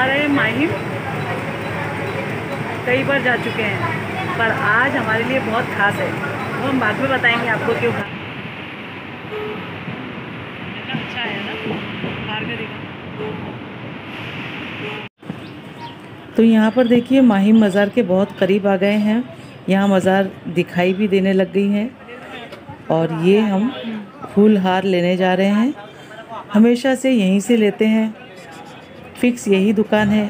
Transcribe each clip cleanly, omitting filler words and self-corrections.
जा रहे हैं माहिम। कई बार जा चुके हैं पर आज हमारे लिए बहुत खास है, वो हम बाद में बताएंगे आपको क्यों खास। अच्छा है ना, बाहर का देखा। तो यहाँ पर देखिए माहिम मज़ार के बहुत करीब आ गए हैं। यहाँ मज़ार दिखाई भी देने लग गई हैं और ये हम फूल हार लेने जा रहे हैं। हमेशा से यहीं से लेते हैं, फिक्स यही दुकान है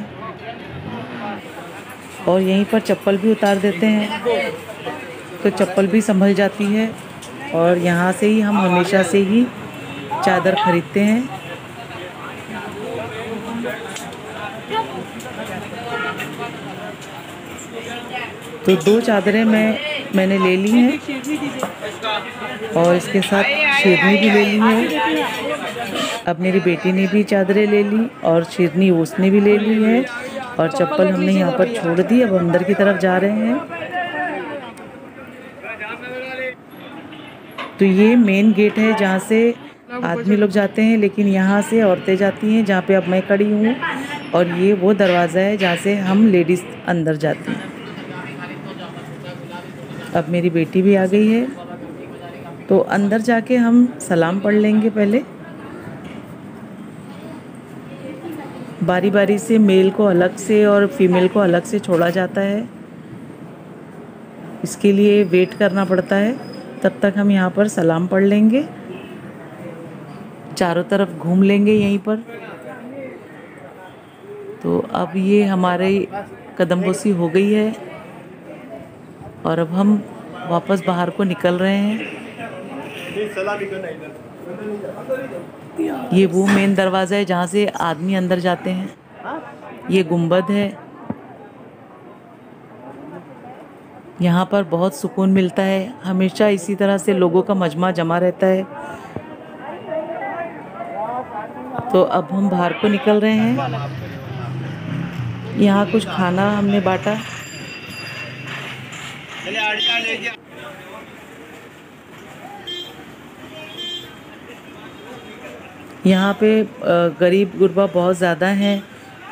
और यहीं पर चप्पल भी उतार देते हैं तो चप्पल भी संभल जाती है। और यहाँ से ही हम हमेशा से ही चादर खरीदते हैं। तो 2 चादरें मैंने ले ली हैं और इसके साथ शेरनी भी ले ली है। अब मेरी बेटी ने भी चादरें ले ली और शेरनी उसने भी ले ली है और चप्पल हमने यहाँ पर छोड़ दी। अब अंदर की तरफ जा रहे हैं। तो ये मेन गेट है जहाँ से आदमी लोग जाते हैं, लेकिन यहाँ से औरतें जाती हैं जहाँ पे अब मैं खड़ी हूँ। और ये वो दरवाज़ा है जहाँ से हम लेडीज़ अंदर जाती हैं। अब मेरी बेटी भी आ गई है तो अंदर जाके हम सलाम पढ़ लेंगे। पहले बारी बारी से मेल को अलग से और फीमेल को अलग से छोड़ा जाता है, इसके लिए वेट करना पड़ता है। तब तक हम यहाँ पर सलाम पढ़ लेंगे, चारों तरफ घूम लेंगे यहीं पर। तो अब ये हमारी कदमबोसी हो गई है और अब हम वापस बाहर को निकल रहे हैं। ये वो मेन दरवाज़ा है जहाँ से आदमी अंदर जाते हैं। ये गुंबद है। यहाँ पर बहुत सुकून मिलता है, हमेशा इसी तरह से लोगों का मजमा जमा रहता है। तो अब हम बाहर को निकल रहे हैं। यहाँ कुछ खाना हमने बांटा। यहाँ पे गरीब गुरबा बहुत ज़्यादा हैं,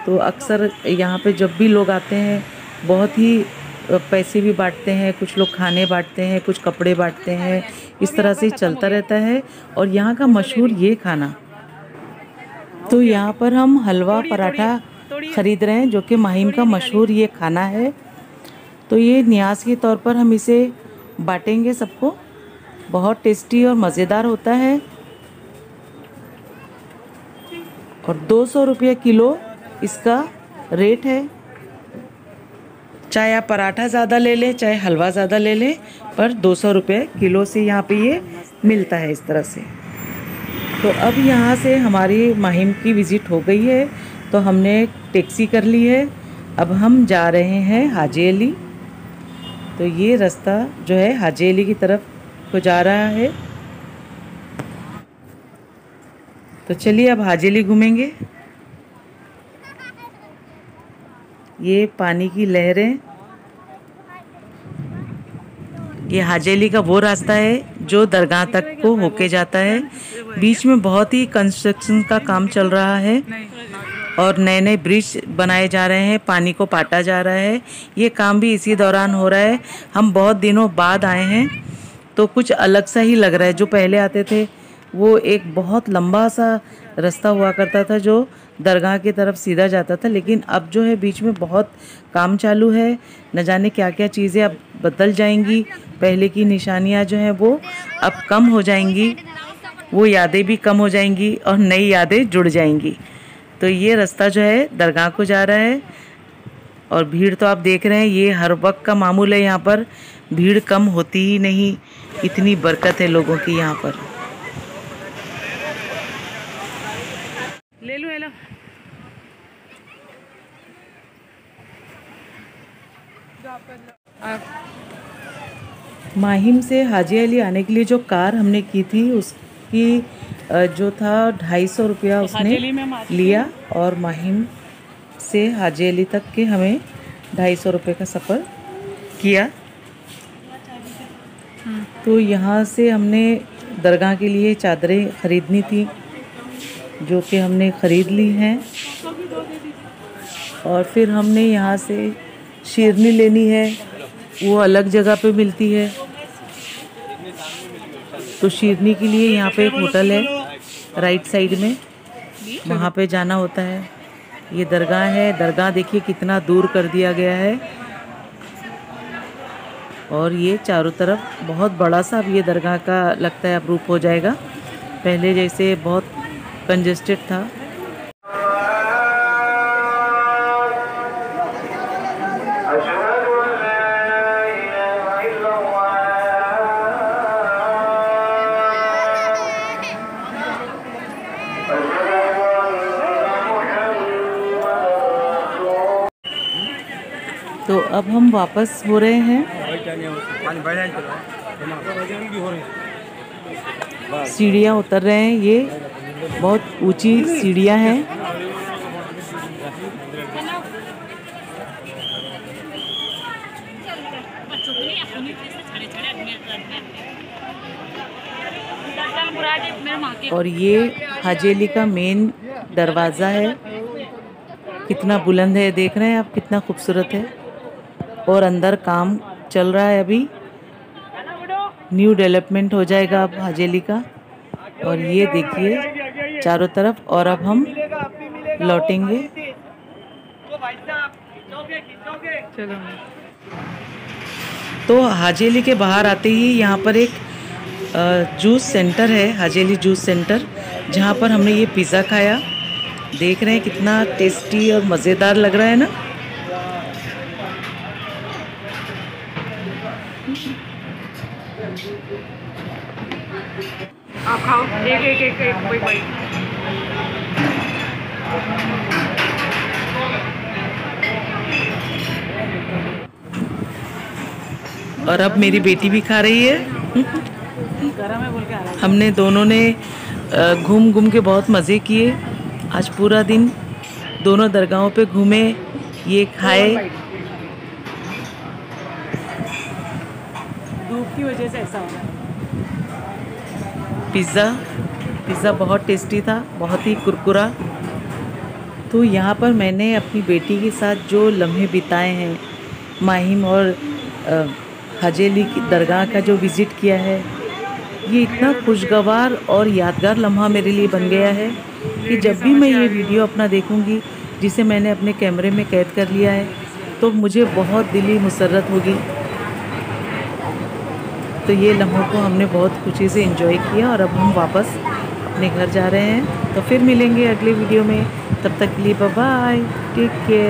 तो अक्सर यहाँ पे जब भी लोग आते हैं बहुत ही पैसे भी बांटते हैं। कुछ लोग खाने बांटते हैं, कुछ कपड़े बांटते हैं, इस तरह से चलता रहता है। और यहाँ का मशहूर ये खाना, तो यहाँ पर हम हलवा पराठा ख़रीद रहे हैं जो कि माहिम का मशहूर ये खाना है। तो ये न्याज के तौर पर हम इसे बांटेंगे सबको। बहुत टेस्टी और मज़ेदार होता है और 200 रुपये किलो इसका रेट है। चाहे आप पराठा ज़्यादा ले लें, चाहे हलवा ज़्यादा ले लें, पर 200 रुपये किलो से यहाँ पे ये मिलता है इस तरह से। तो अब यहाँ से हमारी माहिम की विज़िट हो गई है तो हमने टैक्सी कर ली है। अब हम जा रहे हैं हाजी अली। तो ये रास्ता जो है हाजी अली की तरफ को जा रहा है। तो चलिए अब हाजी अली घूमेंगे। ये पानी की लहरें, ये हाजी अली का वो रास्ता है जो दरगाह तक को होके जाता है। बीच में बहुत ही कंस्ट्रक्शन का काम चल रहा है और नए नए ब्रिज बनाए जा रहे हैं, पानी को पाटा जा रहा है। ये काम भी इसी दौरान हो रहा है। हम बहुत दिनों बाद आए हैं तो कुछ अलग सा ही लग रहा है। जो पहले आते थे वो एक बहुत लंबा सा रास्ता हुआ करता था जो दरगाह की तरफ सीधा जाता था, लेकिन अब जो है बीच में बहुत काम चालू है। न जाने क्या क्या चीज़ें अब बदल जाएंगी। पहले की निशानियां जो हैं वो अब कम हो जाएंगी, वो यादें भी कम हो जाएंगी और नई यादें जुड़ जाएंगी। तो ये रास्ता जो है दरगाह को जा रहा है और भीड़ तो आप देख रहे हैं, ये हर वक्त का मामूल है। यहाँ पर भीड़ कम होती ही नहीं, इतनी बरकत है लोगों की यहाँ पर। ले लो हेलो। माहिम से हाजी अली आने के लिए जो कार हमने की थी उसकी जो था 250 रुपया उसने लिया और माहिम से हाजी अली तक के हमें 250 रुपये का सफ़र किया। तो यहाँ से हमने दरगाह के लिए चादरें ख़रीदनी थी जो कि हमने ख़रीद ली हैं। और फिर हमने यहाँ से शेरनी लेनी है, वो अलग जगह पे मिलती है। तो शेरनी के लिए यहाँ पे एक होटल है राइट साइड में, वहाँ पे जाना होता है। ये दरगाह है, दरगाह देखिए कितना दूर कर दिया गया है। और ये चारों तरफ बहुत बड़ा सा अब ये दरगाह का लगता है अब रूप हो जाएगा, पहले जैसे बहुत कंजेस्टेड था। तो अब हम वापस हो रहे हैं। सीढ़ियाँ उतर रहे हैं, ये बहुत ऊंची सीढ़ियाँ हैं। और ये हाजी अली का मेन दरवाज़ा है, कितना बुलंद है, देख रहे हैं आप कितना खूबसूरत है। और अंदर काम चल रहा है, अभी न्यू डेवलपमेंट हो जाएगा अब हाजी अली का। और ये देखिए चारों तरफ। और अब हम लौटेंगे। तो हाजी अली के बाहर आते ही यहाँ पर एक जूस सेंटर है, हाजी अली जूस सेंटर, जहाँ पर हमने ये पिज़्ज़ा खाया। देख रहे हैं कितना टेस्टी और मज़ेदार लग रहा है ना। आप खाओ, एक कोई बाइट। और अब मेरी बेटी भी खा रही है। हमने दोनों ने घूम घूम के बहुत मज़े किए। आज पूरा दिन दोनों दरगाहों पे घूमे, ये खाए। धूप की वजह से ऐसा हो रहा है। पिज़्ज़ा बहुत टेस्टी था, बहुत ही कुरकुरा। तो यहाँ पर मैंने अपनी बेटी के साथ जो लम्हे बिताए हैं, माहिम और हाजी अली की दरगाह का जो विज़िट किया है, ये इतना खुशगवार और यादगार लम्हा मेरे लिए बन गया है कि जब भी मैं ये वीडियो अपना देखूंगी, जिसे मैंने अपने कैमरे में कैद कर लिया है, तो मुझे बहुत दिली मुसर्रत होगी। तो ये लम्हों को हमने बहुत खुशी से एंजॉय किया। और अब हम वापस अपने घर जा रहे हैं। तो फिर मिलेंगे अगले वीडियो में, तब तक के लिए बाय बाय, टेक केयर।